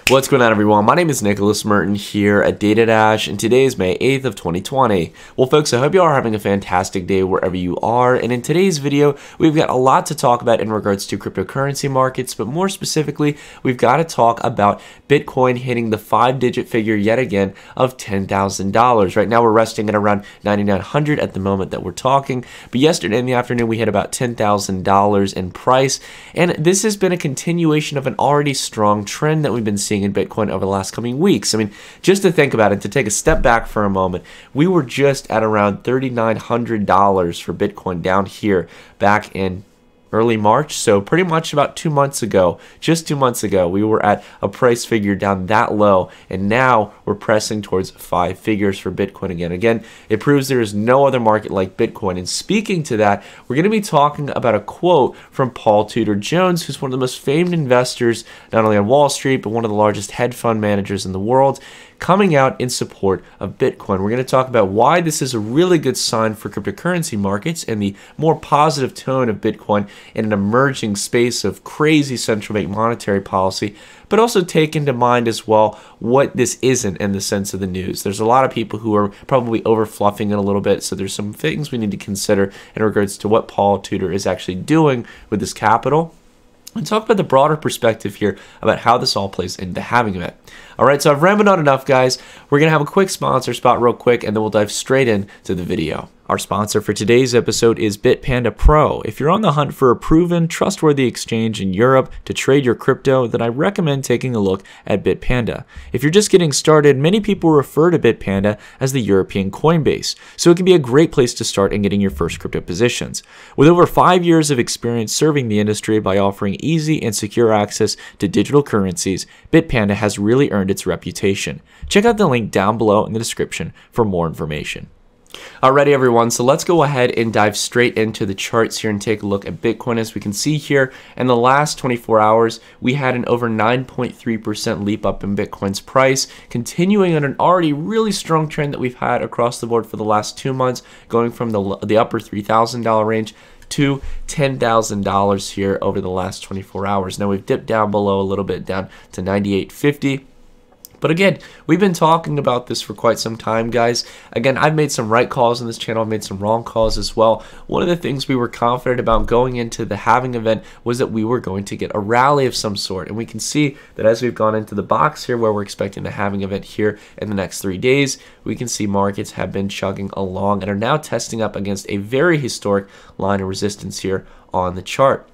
What's going on, everyone? My name is Nicholas Merton here at Data Dash, and today is May 8th of 2020. Well, folks, I hope you are having a fantastic day wherever you are, and in today's video, we've got a lot to talk about in regards to cryptocurrency markets, but more specifically, we've got to talk about Bitcoin hitting the 5-digit figure yet again of $10,000. Right now, we're resting at around $9,900 at the moment that we're talking, but yesterday in the afternoon, we hit about $10,000 in price, and this has been a continuation of an already strong trend that we've been seeing in Bitcoin over the last coming weeks. I mean, just to think about it, to take a step back for a moment, we were just at around $3,900 for Bitcoin down here back in early March, so pretty much about 2 months ago, just 2 months ago, we were at a price figure down that low, and now we're pressing towards 5 figures for Bitcoin again. Again, it proves there is no other market like Bitcoin, and speaking to that, we're going to be talking about a quote from Paul Tudor Jones, who's one of the most famed investors, not only on Wall Street, but one of the largest hedge fund managers in the world, coming out in support of Bitcoin. We're going to talk about why this is a really good sign for cryptocurrency markets and the more positive tone of Bitcoin in an emerging space of crazy central bank monetary policy, but also take into mind as well what this isn't in the sense of the news. There's a lot of people who are probably over-fluffing it a little bit, so there's some things we need to consider in regards to what Paul Tudor is actually doing with this capital. And talk about the broader perspective here about how this all plays into halving event. Alright, so I've rambled on enough, guys. We're going to have a quick sponsor spot real quick, and then we'll dive straight into the video. Our sponsor for today's episode is Bitpanda Pro. If you're on the hunt for a proven, trustworthy exchange in Europe to trade your crypto, then I recommend taking a look at Bitpanda. If you're just getting started, many people refer to Bitpanda as the European Coinbase, so it can be a great place to start in getting your first crypto positions. With over 5 years of experience serving the industry by offering easy and secure access to digital currencies, Bitpanda has really earned its reputation. Check out the link down below in the description for more information. Alrighty, everyone, so let's go ahead and dive straight into the charts here and take a look at Bitcoin. As we can see here, in the last 24 hours, we had an over 9.3% leap up in Bitcoin's price, continuing on an already really strong trend that we've had across the board for the last 2 months, going from the upper $3,000 range to $10,000 here over the last 24 hours. Now, we've dipped down below a little bit, down to $98.50. But again, we've been talking about this for quite some time, guys. Again, I've made some right calls on this channel. I've made some wrong calls as well. One of the things we were confident about going into the halving event was that we were going to get a rally of some sort. And we can see that as we've gone into the box here where we're expecting the halving event here in the next 3 days, we can see markets have been chugging along and are now testing up against a very historic line of resistance here on the chart.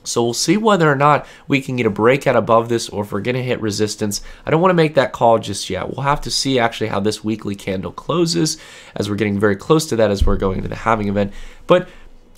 So we'll see whether or not we can get a breakout above this or if we're going to hit resistance. I don't want to make that call just yet. We'll have to see actually how this weekly candle closes, as we're getting very close to that as we're going into the halving event. But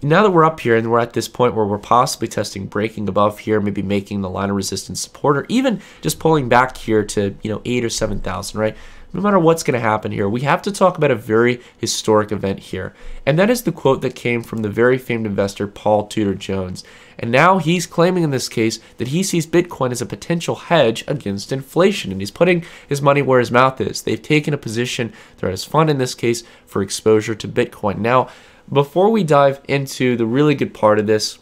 now that we're up here and we're at this point where we're possibly testing breaking above here, maybe making the line of resistance support, or even just pulling back here to 8 or 7,000, right? No matter what's going to happen here, we have to talk about a very historic event here. And that is the quote that came from the very famed investor Paul Tudor Jones. And now he's claiming in this case that he sees Bitcoin as a potential hedge against inflation. And he's putting his money where his mouth is. They've taken a position throughout his fund in this case for exposure to Bitcoin. Now, before we dive into the really good part of this,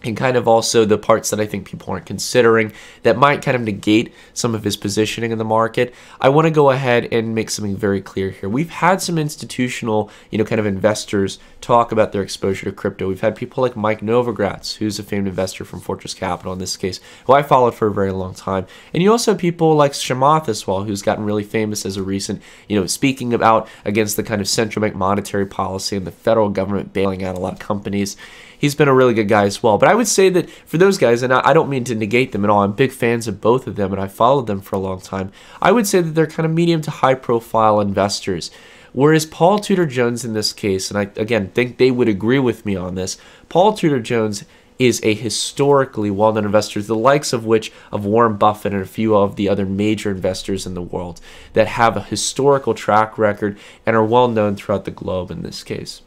and kind of also the parts that I think people aren't considering that might kind of negate some of his positioning in the market, I want to go ahead and make something very clear here. We've had some institutional, kind of investors talk about their exposure to crypto. We've had people like Mike Novogratz, who's a famed investor from Fortress Capital in this case, who I followed for a very long time. And you also have people like Chamath as well, who's gotten really famous as a recent, speaking about against the kind of central bank monetary policy and the federal government bailing out a lot of companies. He's been a really good guy as well. But I would say that for those guys, and I don't mean to negate them at all, I'm big fans of both of them, and I followed them for a long time. I would say that they're kind of medium to high profile investors. Whereas Paul Tudor Jones in this case, and I, again, think they would agree with me on this, Paul Tudor Jones is a historically well-known investor, the likes of which of Warren Buffett and a few of the other major investors in the world that have a historical track record and are well-known throughout the globe in this case.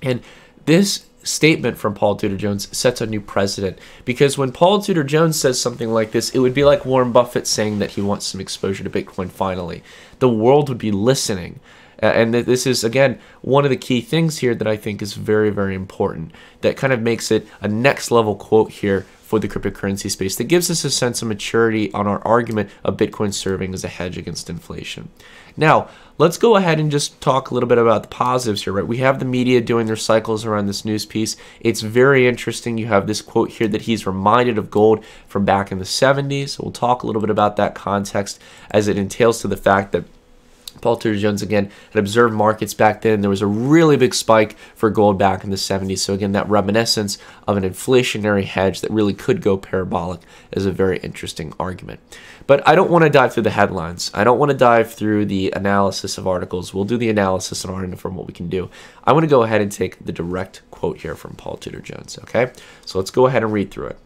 And this statement from Paul Tudor Jones sets a new precedent, because when Paul Tudor Jones says something like this, it would be like Warren Buffett saying that he wants some exposure to Bitcoin finally. The world would be listening. And this is, again, one of the key things here that I think is very, very important, that kind of makes it a next level quote here for the cryptocurrency space that gives us a sense of maturity on our argument of Bitcoin serving as a hedge against inflation. Now, let's go ahead and just talk a little bit about the positives here, right? We have the media doing their cycles around this news piece. It's very interesting. You have this quote here that he's reminded of gold from back in the 70s. So we'll talk a little bit about that context as it entails to the fact that Paul Tudor Jones, again, had observed markets back then. There was a really big spike for gold back in the 70s. So again, that reminiscence of an inflationary hedge that really could go parabolic is a very interesting argument. But I don't want to dive through the headlines. I don't want to dive through the analysis of articles. We'll do the analysis on our end from what we can do. I want to go ahead and take the direct quote here from Paul Tudor Jones, okay? So let's go ahead and read through it.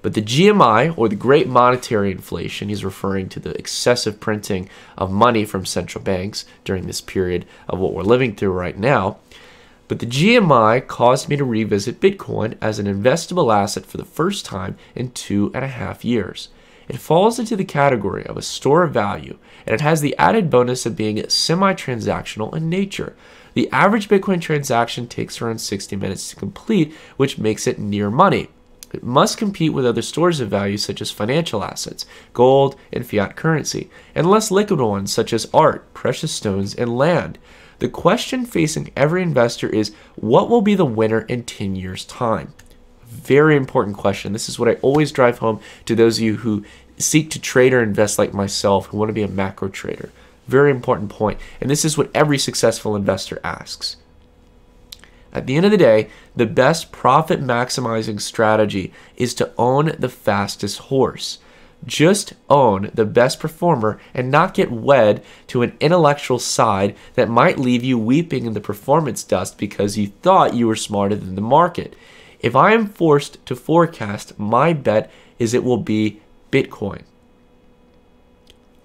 But the GMI, or the Great Monetary Inflation, he's referring to the excessive printing of money from central banks during this period of what we're living through right now. But the GMI caused me to revisit Bitcoin as an investable asset for the first time in 2.5 years. It falls into the category of a store of value, and it has the added bonus of being semi-transactional in nature. The average Bitcoin transaction takes around 60 minutes to complete, which makes it near money. It must compete with other stores of value such as financial assets, gold, and fiat currency, and less liquid ones such as art, precious stones, and land. The question facing every investor is, what will be the winner in 10 years' time? Very important question. This is what I always drive home to those of you who seek to trade or invest like myself, who want to be a macro trader. Very important point. And this is what every successful investor asks. At the end of the day, the best profit maximizing strategy is to own the fastest horse. Just own the best performer and not get wed to an intellectual side that might leave you weeping in the performance dust because you thought you were smarter than the market. If I am forced to forecast, my bet is it will be Bitcoin.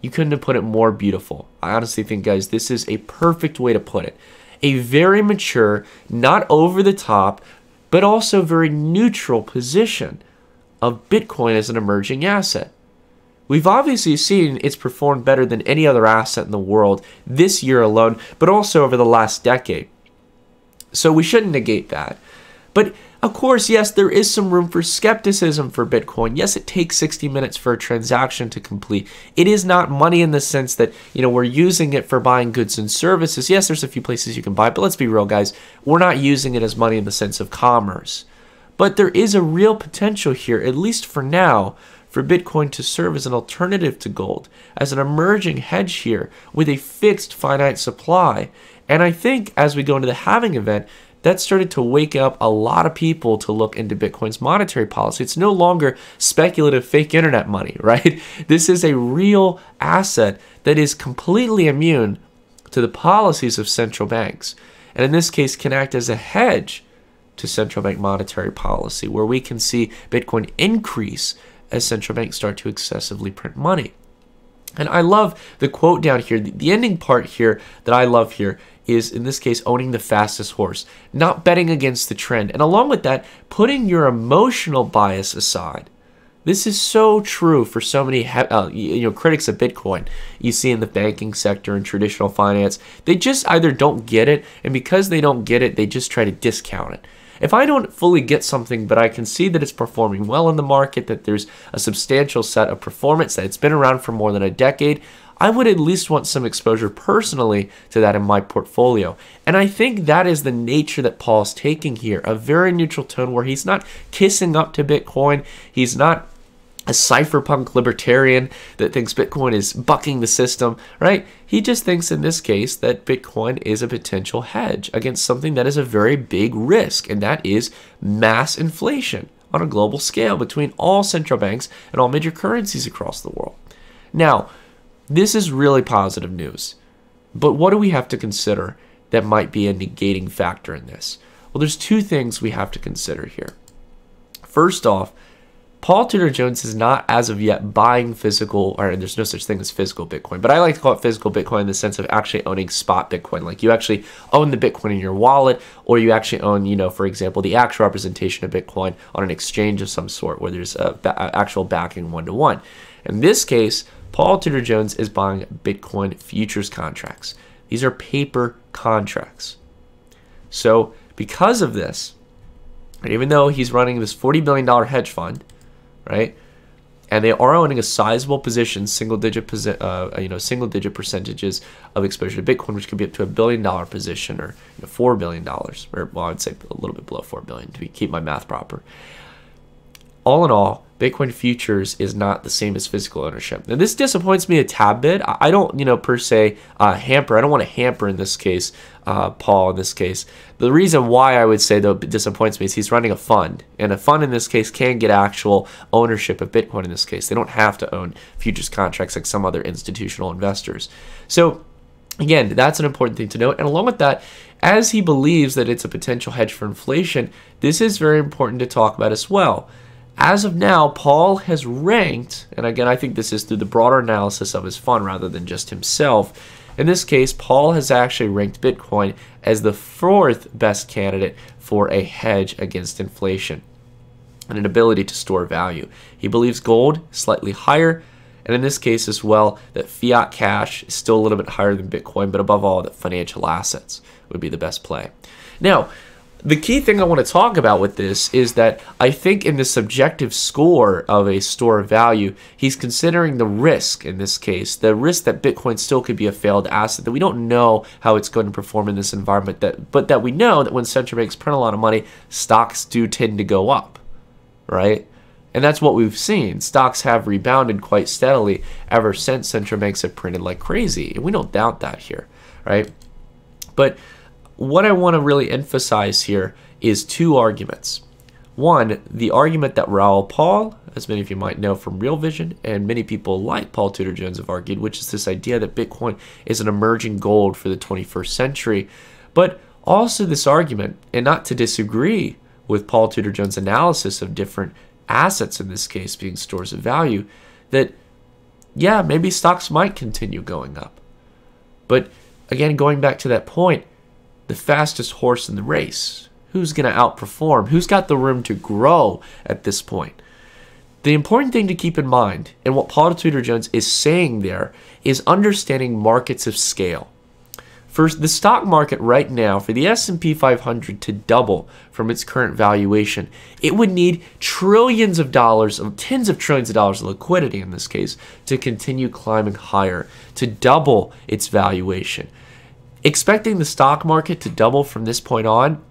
You couldn't have put it more beautiful. I honestly think, guys, this is a perfect way to put it. A very mature, not over the top, but also very neutral position of Bitcoin as an emerging asset. We've obviously seen it's performed better than any other asset in the world this year alone, but also over the last decade. So we shouldn't negate that. But of course, yes, there is some room for skepticism for Bitcoin. Yes, it takes 60 minutes for a transaction to complete. It is not money in the sense that, we're using it for buying goods and services. Yes, there's a few places you can buy, but let's be real, guys. We're not using it as money in the sense of commerce. But there is a real potential here, at least for now, for Bitcoin to serve as an alternative to gold, as an emerging hedge here with a fixed finite supply. And I think as we go into the halving event, that started to wake up a lot of people to look into Bitcoin's monetary policy. It's no longer speculative fake internet money, right? This is a real asset that is completely immune to the policies of central banks. And in this case, can act as a hedge to central bank monetary policy, where we can see Bitcoin increase as central banks start to excessively print money. And I love the quote down here. The ending part here that I love here is, in this case, owning the fastest horse, not betting against the trend. And along with that, putting your emotional bias aside. This is so true for so many critics of Bitcoin. You see in the banking sector and traditional finance, they just either don't get it, and because they don't get it, they just try to discount it. If I don't fully get something, but I can see that it's performing well in the market, that there's a substantial set of performance, that it's been around for more than a decade, I would at least want some exposure personally to that in my portfolio. And I think that is the nature that Paul's taking here, a very neutral tone where he's not kissing up to Bitcoin. He's not a cypherpunk libertarian that thinks Bitcoin is bucking the system, right? He just thinks in this case that Bitcoin is a potential hedge against something that is a very big risk, and that is mass inflation on a global scale between all central banks and all major currencies across the world. Now, this is really positive news, but what do we have to consider that might be a negating factor in this? Well, there's two things we have to consider here. First off, Paul Tudor Jones is not, as of yet, buying physical, or there's no such thing as physical Bitcoin, but I like to call it physical Bitcoin in the sense of actually owning spot Bitcoin. Like you actually own the Bitcoin in your wallet, or you actually own, for example, the actual representation of Bitcoin on an exchange of some sort where there's actual backing one-to-one. In this case, Paul Tudor Jones is buying Bitcoin futures contracts. These are paper contracts. So because of this, and even though he's running this $40 billion hedge fund, right? And they are owning a sizable position, single-digit percentages of exposure to Bitcoin, which could be up to $1 billion position, or $4 billion, or well, I would say a little bit below $4 billion to keep my math proper. All in all, Bitcoin futures is not the same as physical ownership. And this disappoints me a tad bit. I don't, per se hamper. I don't want to hamper in this case, Paul in this case. The reason why I would say, though, it disappoints me is he's running a fund. And a fund in this case can get actual ownership of Bitcoin in this case. They don't have to own futures contracts like some other institutional investors. So again, that's an important thing to note. And along with that, as he believes that it's a potential hedge for inflation, this is very important to talk about as well. As of now, Paul has ranked, and again, I think this is through the broader analysis of his fund rather than just himself. In this case, Paul has actually ranked Bitcoin as the 4th best candidate for a hedge against inflation and an ability to store value. He believes gold is slightly higher, and in this case as well, that fiat cash is still a little bit higher than Bitcoin, but above all, that financial assets would be the best play. Now, the key thing I want to talk about with this is that I think in the subjective score of a store of value, he's considering the risk in this case, the risk that Bitcoin still could be a failed asset, that we don't know how it's going to perform in this environment, but that we know that when central banks print a lot of money, stocks do tend to go up, right? And that's what we've seen. Stocks have rebounded quite steadily ever since central banks have printed like crazy. And we don't doubt that here, right? But what I want to really emphasize here is 2 arguments. One, the argument that Raoul Pal, as many of you might know from Real Vision, and many people like Paul Tudor Jones have argued, which is this idea that Bitcoin is an emerging gold for the 21st century. But also this argument, and not to disagree with Paul Tudor Jones' analysis of different assets, in this case being stores of value, that yeah, maybe stocks might continue going up. But again, going back to that point, the fastest horse in the race, who's going to outperform? Who's got the room to grow at this point? The important thing to keep in mind, and what Paul Tudor Jones is saying there, is understanding markets of scale. First, the stock market right now, for the S&P 500 to double from its current valuation, it would need trillions of dollars, tens of trillions of dollars of liquidity in this case, to continue climbing higher, to double its valuation. Expecting the stock market to double from this point on,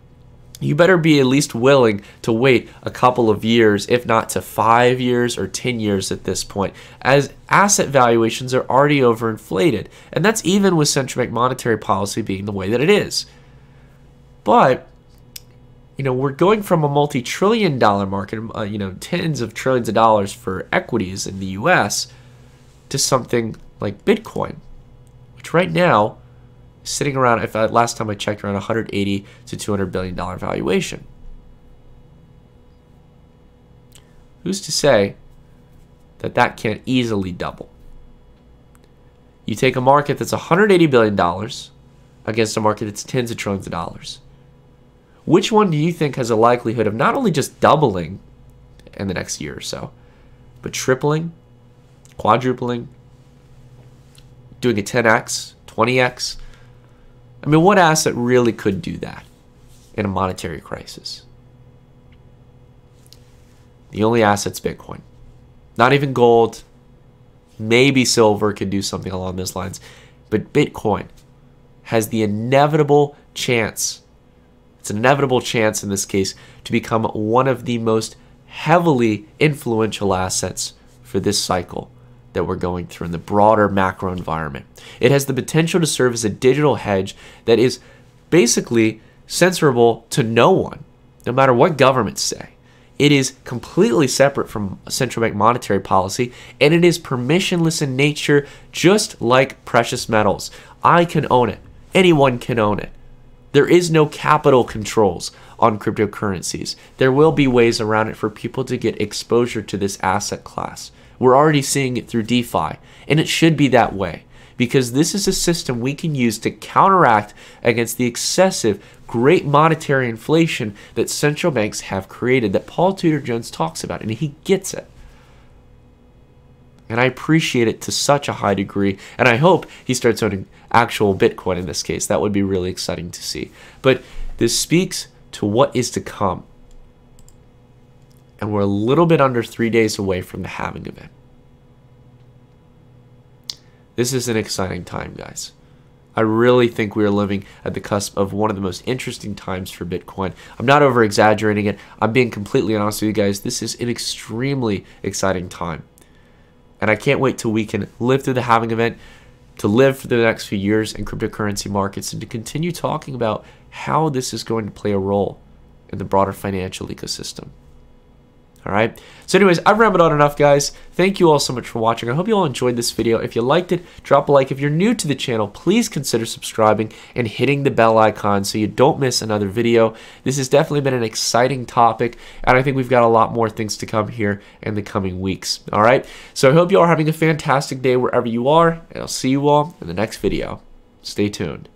you better be at least willing to wait a couple of years, if not to 5 years or 10 years at this point, as asset valuations are already overinflated. And that's even with central bank monetary policy being the way that it is. But, we're going from a multi-trillion-dollar market, tens of trillions of dollars for equities in the US, to something like Bitcoin, which right now, sitting around, if last time I checked, around 180 to $200 billion valuation. Who's to say that that can't easily double? You take a market that's $180 billion against a market that's tens of trillions of dollars. Which one do you think has a likelihood of not only just doubling in the next year or so, but tripling, quadrupling, doing a 10x, 20x? I mean, what asset really could do that in a monetary crisis? The only asset's Bitcoin. Not even gold. Maybe silver could do something along those lines. But Bitcoin has the inevitable chance, it's an inevitable chance in this case, to become one of the most heavily influential assets for this cycle that we're going through in the broader macro environment. It has the potential to serve as a digital hedge that is basically censorable to no one, no matter what governments say. It is completely separate from central bank monetary policy, and it is permissionless in nature, just like precious metals. I can own it. Anyone can own it. There is no capital controls on cryptocurrencies. There will be ways around it for people to get exposure to this asset class. We're already seeing it through DeFi, and it should be that way, because this is a system we can use to counteract against the excessive great monetary inflation that central banks have created, that Paul Tudor Jones talks about, and he gets it. And I appreciate it to such a high degree, and I hope he starts owning actual Bitcoin in this case. That would be really exciting to see. But this speaks to what is to come. and we're a little bit under 3 days away from the halving event. This is an exciting time, guys. I really think we are living at the cusp of one of the most interesting times for Bitcoin. I'm not over exaggerating it. I'm being completely honest with you guys. This is an extremely exciting time. And I can't wait till we can live through the halving event, to live for the next few years in cryptocurrency markets, and to continue talking about how this is going to play a role in the broader financial ecosystem. All right. So anyways, I've rambled on enough, guys. Thank you all so much for watching. I hope you all enjoyed this video. If you liked it, drop a like. If you're new to the channel, please consider subscribing and hitting the bell icon so you don't miss another video. This has definitely been an exciting topic, and I think we've got a lot more things to come here in the coming weeks. All right. So I hope you all are having a fantastic day wherever you are, and I'll see you all in the next video. Stay tuned.